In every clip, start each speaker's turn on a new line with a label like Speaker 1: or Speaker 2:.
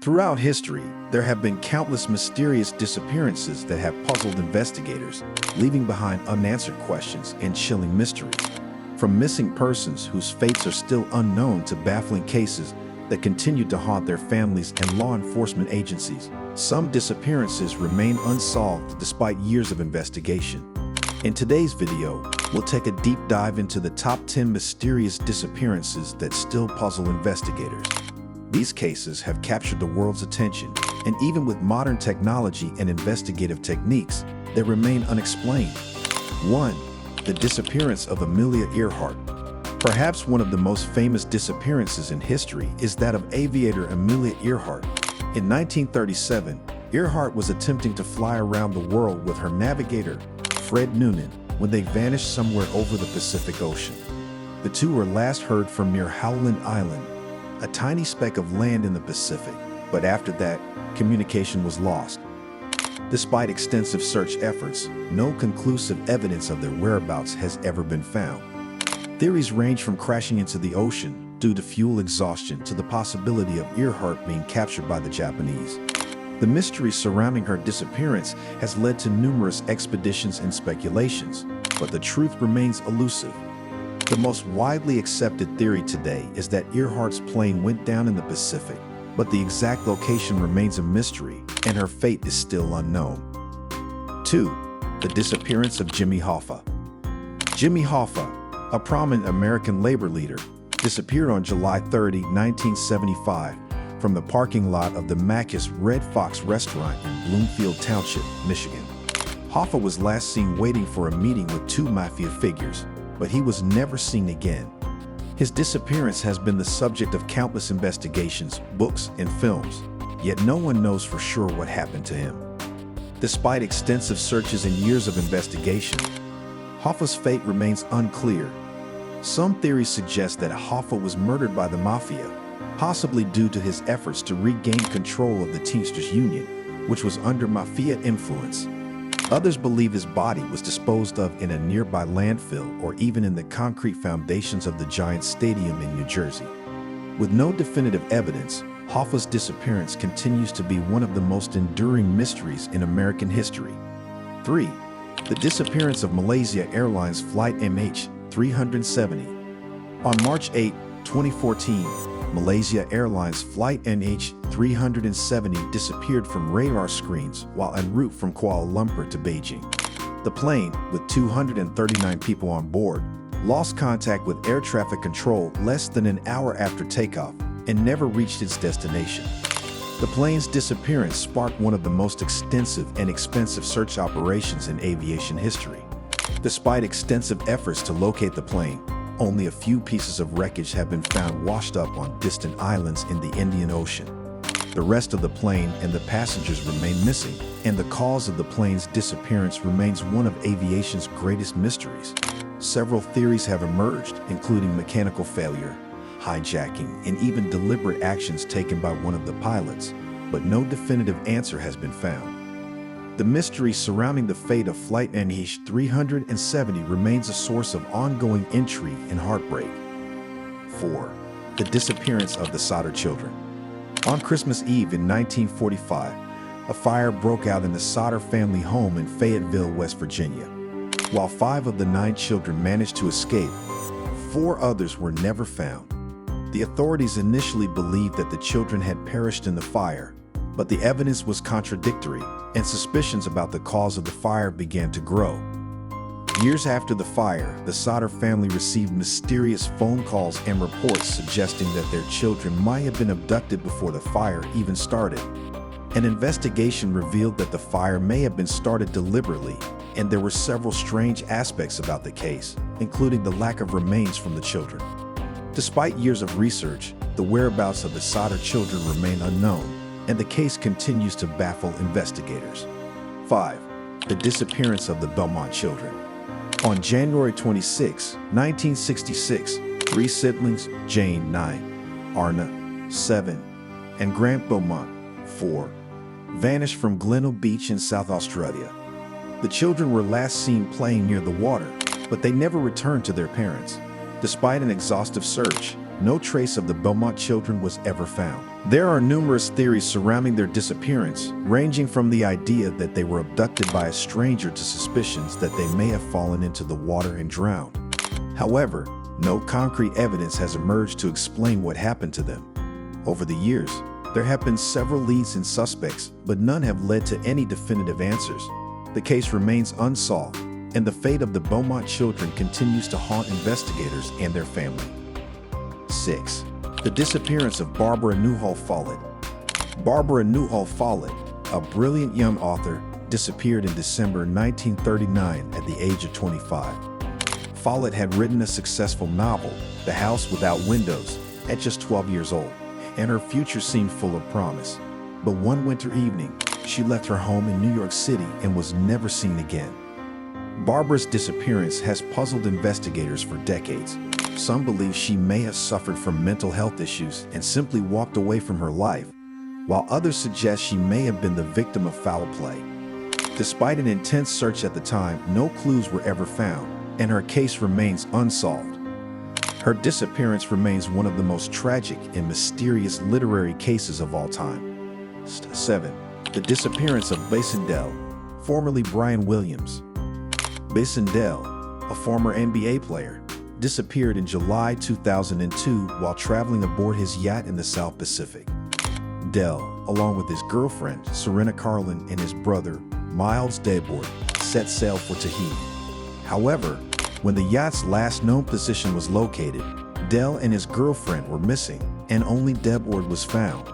Speaker 1: Throughout history, there have been countless mysterious disappearances that have puzzled investigators, leaving behind unanswered questions and chilling mysteries. From missing persons whose fates are still unknown to baffling cases that continue to haunt their families and law enforcement agencies, some disappearances remain unsolved despite years of investigation. In today's video, we'll take a deep dive into the top 10 mysterious disappearances that still puzzle investigators. These cases have captured the world's attention, and even with modern technology and investigative techniques, they remain unexplained. 1. The disappearance of Amelia Earhart. Perhaps one of the most famous disappearances in history is that of aviator Amelia Earhart. In 1937, Earhart was attempting to fly around the world with her navigator, Fred Noonan, when they vanished somewhere over the Pacific Ocean. The two were last heard from near Howland Island, a tiny speck of land in the Pacific, but after that, communication was lost. Despite extensive search efforts, no conclusive evidence of their whereabouts has ever been found. Theories range from crashing into the ocean due to fuel exhaustion to the possibility of Earhart being captured by the Japanese. The mystery surrounding her disappearance has led to numerous expeditions and speculations, but the truth remains elusive. The most widely accepted theory today is that Earhart's plane went down in the Pacific, but the exact location remains a mystery, and her fate is still unknown. 2. The disappearance of Jimmy Hoffa. Jimmy Hoffa, a prominent American labor leader, disappeared on July 30, 1975, from the parking lot of the Mac's Red Fox restaurant in Bloomfield Township, Michigan. Hoffa was last seen waiting for a meeting with two mafia figures, but he was never seen again. His disappearance has been the subject of countless investigations, books, and films, yet no one knows for sure what happened to him. Despite extensive searches and years of investigation, Hoffa's fate remains unclear. Some theories suggest that Hoffa was murdered by the mafia, possibly due to his efforts to regain control of the Teamsters Union, which was under mafia influence. Others believe his body was disposed of in a nearby landfill or even in the concrete foundations of the Giants Stadium in New Jersey. With no definitive evidence, Hoffa's disappearance continues to be one of the most enduring mysteries in American history. 3. The disappearance of Malaysia Airlines Flight MH370. On March 8, 2014, Malaysia Airlines Flight MH370 disappeared from radar screens while en route from Kuala Lumpur to Beijing. The plane, with 239 people on board, lost contact with air traffic control less than an hour after takeoff and never reached its destination. The plane's disappearance sparked one of the most extensive and expensive search operations in aviation history. Despite extensive efforts to locate the plane, only a few pieces of wreckage have been found washed up on distant islands in the Indian Ocean. The rest of the plane and the passengers remain missing, and the cause of the plane's disappearance remains one of aviation's greatest mysteries. Several theories have emerged, including mechanical failure, hijacking, and even deliberate actions taken by one of the pilots, but no definitive answer has been found. The mystery surrounding the fate of Flight MH370 remains a source of ongoing intrigue and heartbreak. 4. The disappearance of the Sodder children. On Christmas Eve in 1945, a fire broke out in the Sodder family home in Fayetteville, West Virginia. While 5 of the 9 children managed to escape, 4 others were never found. The authorities initially believed that the children had perished in the fire, but the evidence was contradictory, and suspicions about the cause of the fire began to grow. Years after the fire, the Sodder family received mysterious phone calls and reports suggesting that their children might have been abducted before the fire even started. An investigation revealed that the fire may have been started deliberately, and there were several strange aspects about the case, including the lack of remains from the children. Despite years of research, the whereabouts of the Sodder children remain unknown, and the case continues to baffle investigators. 5. The disappearance of the Beaumont children. On January 26, 1966, 3 siblings, Jane 9, Arna 7, and Grant Beaumont 4, vanished from Gleno Beach in South Australia. The children were last seen playing near the water, but they never returned to their parents. Despite an exhaustive search, no trace of the Beaumont children was ever found. There are numerous theories surrounding their disappearance, ranging from the idea that they were abducted by a stranger to suspicions that they may have fallen into the water and drowned. However, no concrete evidence has emerged to explain what happened to them. Over the years, there have been several leads and suspects, but none have led to any definitive answers. The case remains unsolved, and the fate of the Beaumont children continues to haunt investigators and their family. 6. The disappearance of Barbara Newhall Follett. Barbara Newhall Follett, a brilliant young author, disappeared in December 1939 at the age of 25. Follett had written a successful novel, The House Without Windows, at just 12 years old, and her future seemed full of promise. But one winter evening, she left her home in New York City and was never seen again. Barbara's disappearance has puzzled investigators for decades. Some believe she may have suffered from mental health issues and simply walked away from her life, while others suggest she may have been the victim of foul play. Despite an intense search at the time, no clues were ever found, and her case remains unsolved. Her disappearance remains one of the most tragic and mysterious literary cases of all time. 7. The disappearance of Basindel, formerly Brian Williams. Basindel, a former NBA player, disappeared in July 2002 while traveling aboard his yacht in the South Pacific. Dell, along with his girlfriend, Serena Carlin, and his brother, Miles Debord, set sail for Tahiti. However, when the yacht's last known position was located, Dell and his girlfriend were missing, and only Debord was found.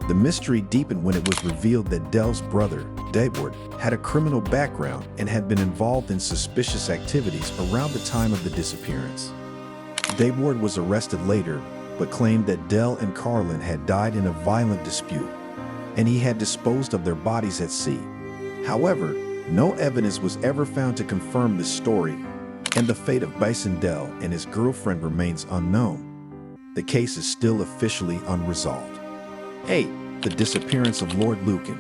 Speaker 1: The mystery deepened when it was revealed that Dell's brother, Debord, had a criminal background and had been involved in suspicious activities around the time of the disappearance. Debord was arrested later, but claimed that Dell and Carlin had died in a violent dispute, and he had disposed of their bodies at sea. However, no evidence was ever found to confirm this story, and the fate of Basindel and his girlfriend remains unknown. The case is still officially unresolved. 8. The disappearance of Lord Lucan.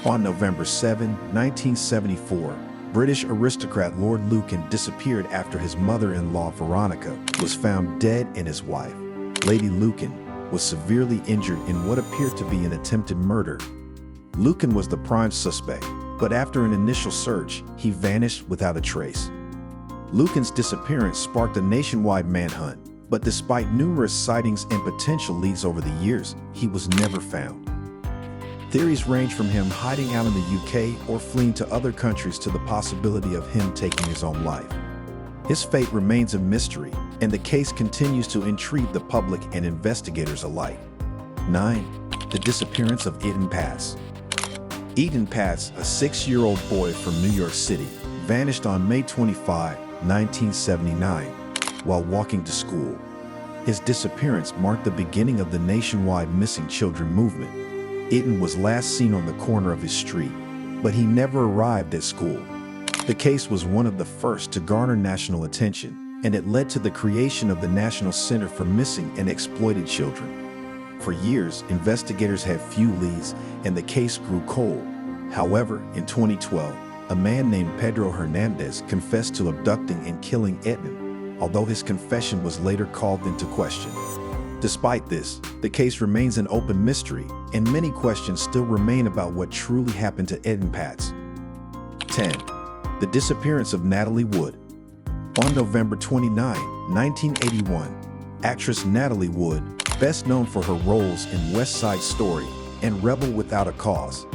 Speaker 1: On November 7, 1974, British aristocrat Lord Lucan disappeared after his mother-in-law Veronica was found dead and his wife, Lady Lucan, was severely injured in what appeared to be an attempted murder. Lucan was the prime suspect, but after an initial search, he vanished without a trace. Lucan's disappearance sparked a nationwide manhunt, but despite numerous sightings and potential leads over the years, he was never found. Theories range from him hiding out in the UK or fleeing to other countries to the possibility of him taking his own life. His fate remains a mystery, and the case continues to intrigue the public and investigators alike. 9. The disappearance of Eden Patz. Eden Patz, a 6-year-old boy from New York City, vanished on May 25, 1979, while walking to school. His disappearance marked the beginning of the nationwide missing children movement. Eden was last seen on the corner of his street, but he never arrived at school. The case was one of the first to garner national attention, and it led to the creation of the National Center for Missing and Exploited Children. For years, investigators had few leads, and the case grew cold. However, in 2012, a man named Pedro Hernandez confessed to abducting and killing Eden, although his confession was later called into question. Despite this, the case remains an open mystery, and many questions still remain about what truly happened to Eden Patz. 10. The disappearance of Natalie Wood. On November 29, 1981, actress Natalie Wood, best known for her roles in West Side Story and Rebel Without a Cause,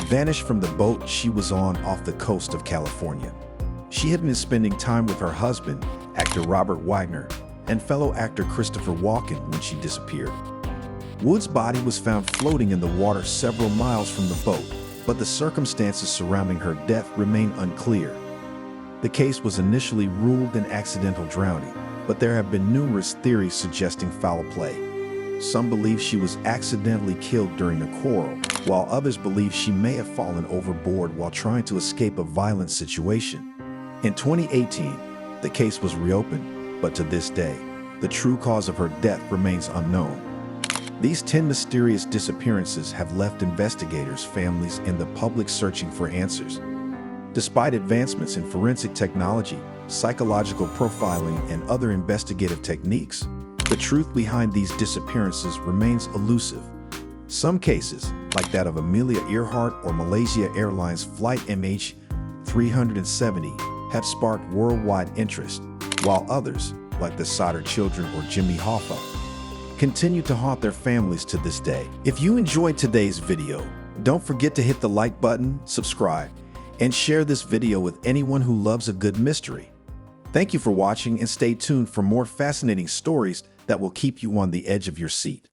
Speaker 1: vanished from the boat she was on off the coast of California. She had been spending time with her husband, actor Robert Wagner, and fellow actor Christopher Walken when she disappeared. Wood's body was found floating in the water several miles from the boat, but the circumstances surrounding her death remain unclear. The case was initially ruled an accidental drowning, but there have been numerous theories suggesting foul play. Some believe she was accidentally killed during a quarrel, while others believe she may have fallen overboard while trying to escape a violent situation. In 2018, the case was reopened, but to this day, the true cause of her death remains unknown. These 10 mysterious disappearances have left investigators, families, and the public searching for answers. Despite advancements in forensic technology, psychological profiling, and other investigative techniques, The truth behind these disappearances remains elusive. Some cases, like that of Amelia Earhart or Malaysia Airlines Flight MH370, have sparked worldwide interest, while others, like the Sutter children or Jimmy Hoffa, continue to haunt their families to this day. If you enjoyed today's video, don't forget to hit the like button, subscribe, and share this video with anyone who loves a good mystery. Thank you for watching, and stay tuned for more fascinating stories that will keep you on the edge of your seat.